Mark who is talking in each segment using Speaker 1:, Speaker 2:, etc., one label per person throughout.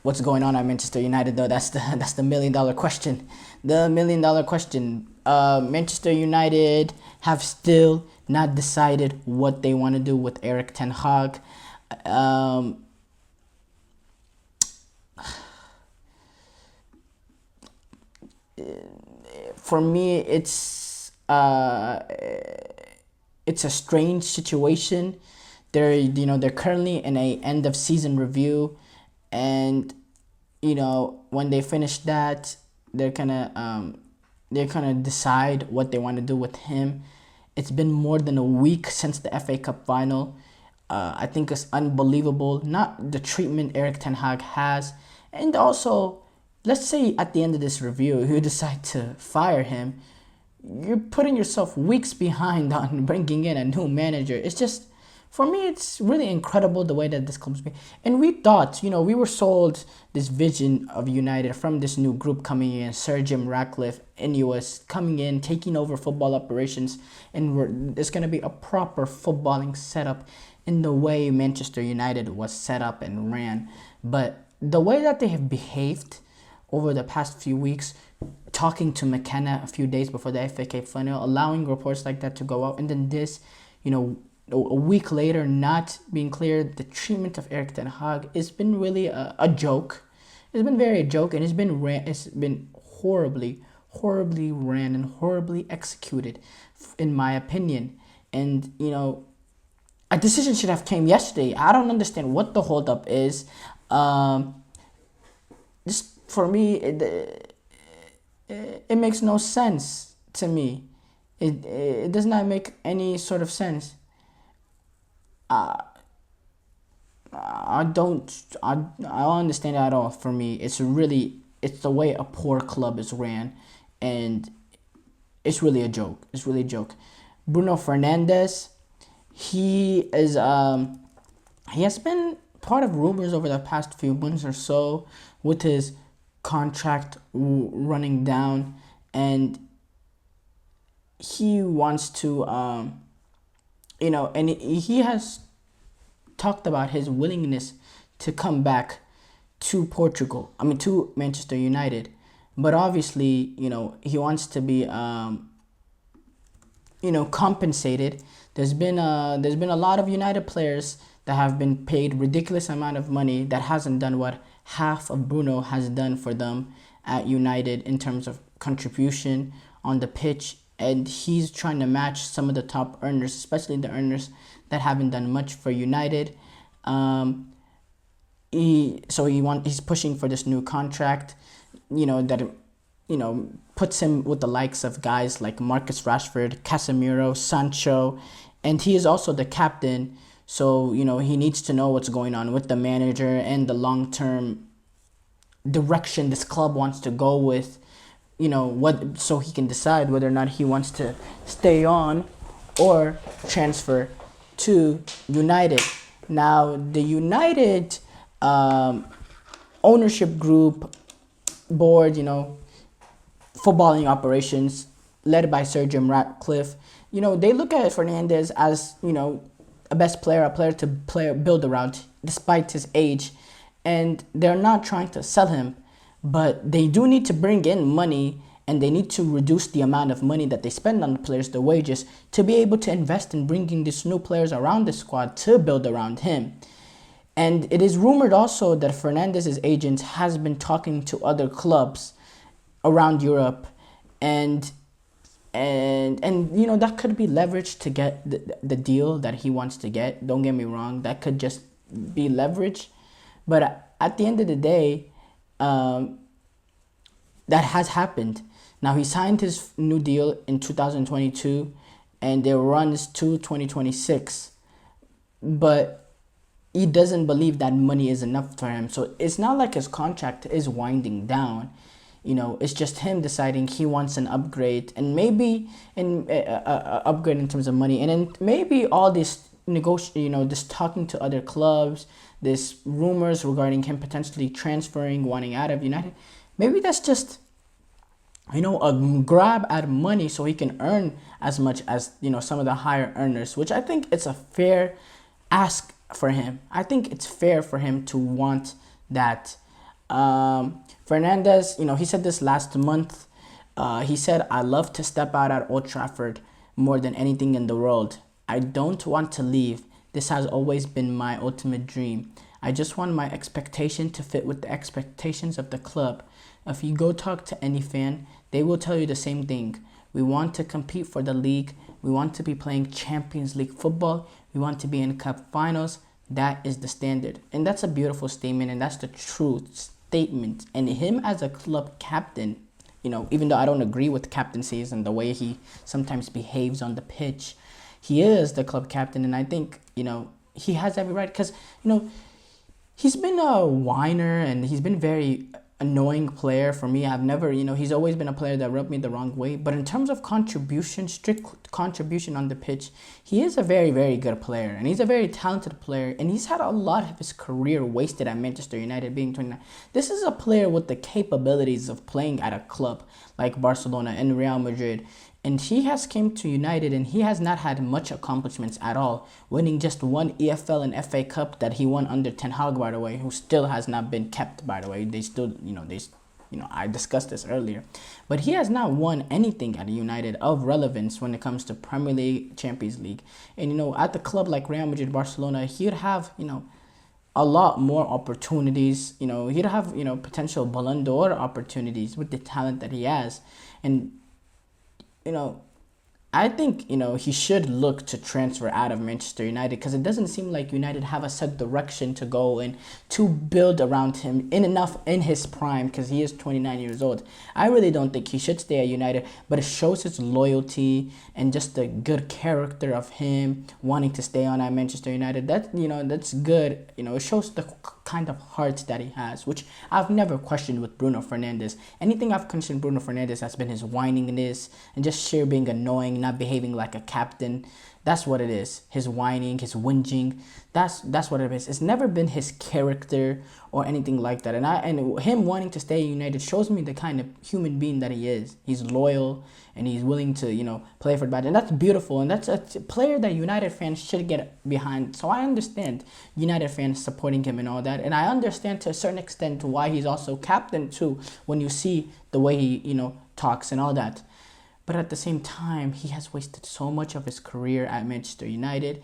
Speaker 1: What's going on at Manchester United though? That's the $1 million question. The $1 million question. Manchester United have still not decided what they want to do with Eric Ten Hag. Um, for me, it's a strange situation. They're currently in a end of season review, and when they finish that, they're gonna decide what they want to do with him. It's been more than a week since the FA Cup final. I think it's unbelievable, not the treatment Eric Ten Hag has, and also, let's say at the end of this review, you decide to fire him, you're putting yourself weeks behind on bringing in a new manager. It's just, for me, it's really incredible the way that this club's been. And we thought, we were sold this vision of United from this new group coming in, Sir Jim Ratcliffe, Ineos, coming in, taking over football operations, and there's going to be a proper footballing setup in the way Manchester United was set up and ran. But the way that they have behaved over the past few weeks, talking to McKenna a few days before the FA Cup final, allowing reports like that to go out, and then this, a week later, not being clear, the treatment of Eric Ten Hag, it's been really a joke. It's been very a joke, and it's been horribly ran and horribly executed, in my opinion. And a decision should have came yesterday. I don't understand what the holdup is. Just for me, it makes no sense to me. It does not make any sort of sense. I don't understand it at all. For me, it's the way a poor club is ran, and it's really a joke. It's really a joke. Bruno Fernandes, he has been part of rumors over the past few months or so with his contract running down, and he wants to and he has talked about his willingness to come back to to Manchester United. But obviously, he wants to be compensated. There's been a lot of United players that have been paid ridiculous amount of money that hasn't done what half of Bruno has done for them at United in terms of contribution on the pitch, and he's trying to match some of the top earners, especially the earners that haven't done much for United. He's pushing for this new contract, that puts him with the likes of guys like Marcus Rashford, Casemiro, Sancho, and he is also the captain. So he needs to know what's going on with the manager and the long-term direction this club wants to go with. So he can decide whether or not he wants to stay on or transfer to United. Now, the United ownership group, board, footballing operations, led by Sir Jim Ratcliffe, they look at Fernandes as, a best player, a player to build around, despite his age, and they're not trying to sell him. But they do need to bring in money, and they need to reduce the amount of money that they spend on the players, the wages, to be able to invest in bringing these new players around the squad to build around him. And it is rumored also that Fernandes' agent has been talking to other clubs around Europe, and that could be leverage to get the deal that he wants to get. Don't get me wrong, that could just be leverage. But at the end of the day, that has happened. Now, he signed his new deal in 2022, and it runs to 2026. But he doesn't believe that money is enough for him. So it's not like his contract is winding down. It's just him deciding he wants an upgrade, and maybe an upgrade in terms of money, and then maybe all this this talking to other clubs, this rumors regarding him potentially transferring, wanting out of United. Maybe that's just a grab at money so he can earn as much as some of the higher earners, which I think it's a fair ask for him. I think it's fair for him to want that. Fernandez, he said this last month. He said, "I love to step out at Old Trafford more than anything in the world. I don't want to leave. This has always been my ultimate dream. I just want my expectation to fit with the expectations of the club. If you go talk to any fan, they will tell you the same thing. We want to compete for the league. We want to be playing Champions League football. We want to be in cup finals. That is the standard." And that's a beautiful statement, and that's the truth statement. And him as a club captain, even though I don't agree with captaincies and the way he sometimes behaves on the pitch, he is the club captain, and I think, he has every right, because, he's been a whiner and he's been very annoying player for me. I've never, he's always been a player that rubbed me the wrong way. But in terms of contribution, strict contribution on the pitch, he is a very, very good player. And he's a very talented player. And he's had a lot of his career wasted at Manchester United, being 29. This is a player with the capabilities of playing at a club like Barcelona and Real Madrid. And he has came to United and he has not had much accomplishments at all, winning just one EFL and FA Cup that he won under Ten Hag, by the way, who still has not been kept, by the way. They still, I discussed this earlier. But he has not won anything at United of relevance when it comes to Premier League, Champions League. And, at the club like Real Madrid, Barcelona, he'd have, a lot more opportunities. He'd have, potential Ballon d'Or opportunities with the talent that he has. And I think, he should look to transfer out of Manchester United, because it doesn't seem like United have a set direction to go and to build around him in his prime, because he is 29 years old. I really don't think he should stay at United, but it shows his loyalty and just the good character of him wanting to stay on at Manchester United. That's good. It shows the kind of heart that he has, which I've never questioned with Bruno Fernandes. Anything I've questioned Bruno Fernandes has been his whiningness and just sheer being annoying, not behaving like a captain. That's what it is. His whining, his whinging. That's what it is. It's never been his character or anything like that. And him wanting to stay at United shows me the kind of human being that he is. He's loyal and he's willing to, play for the bad. And that's beautiful. And that's a player that United fans should get behind. So I understand United fans supporting him and all that. And I understand to a certain extent why he's also captain too, when you see the way he, talks and all that. But at the same time, he has wasted so much of his career at Manchester United.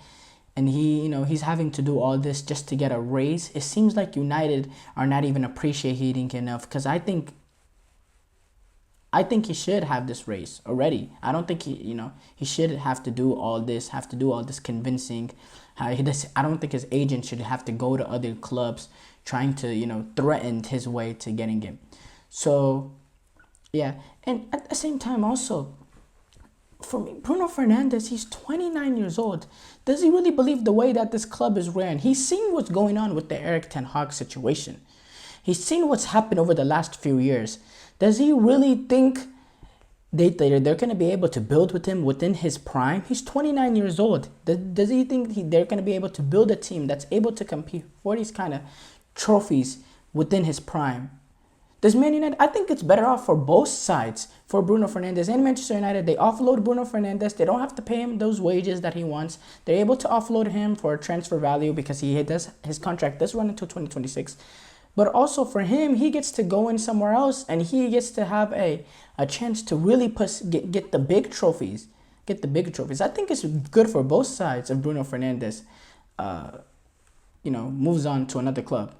Speaker 1: And he's having to do all this just to get a raise. It seems like United are not even appreciating enough, because I think he should have this raise already. I don't think he should have to do all this convincing. I don't think his agent should have to go to other clubs trying to, threaten his way to getting him. So, yeah. And at the same time also, for me, Bruno Fernandes, he's 29 years old. Does he really believe the way that this club is ran? He's seen what's going on with the Erik Ten Hag situation. He's seen what's happened over the last few years. Does he really think they're going to be able to build with him within his prime? He's 29 years old. Does he think they're going to be able to build a team that's able to compete for these kind of trophies within his prime? Does Man United, I think it's better off for both sides, for Bruno Fernandes and Manchester United. They offload Bruno Fernandes. They don't have to pay him those wages that he wants. They're able to offload him for transfer value, because his contract does run until 2026. But also for him, he gets to go in somewhere else, and he gets to have a chance to really get the big trophies. I think it's good for both sides if Bruno Fernandes, moves on to another club.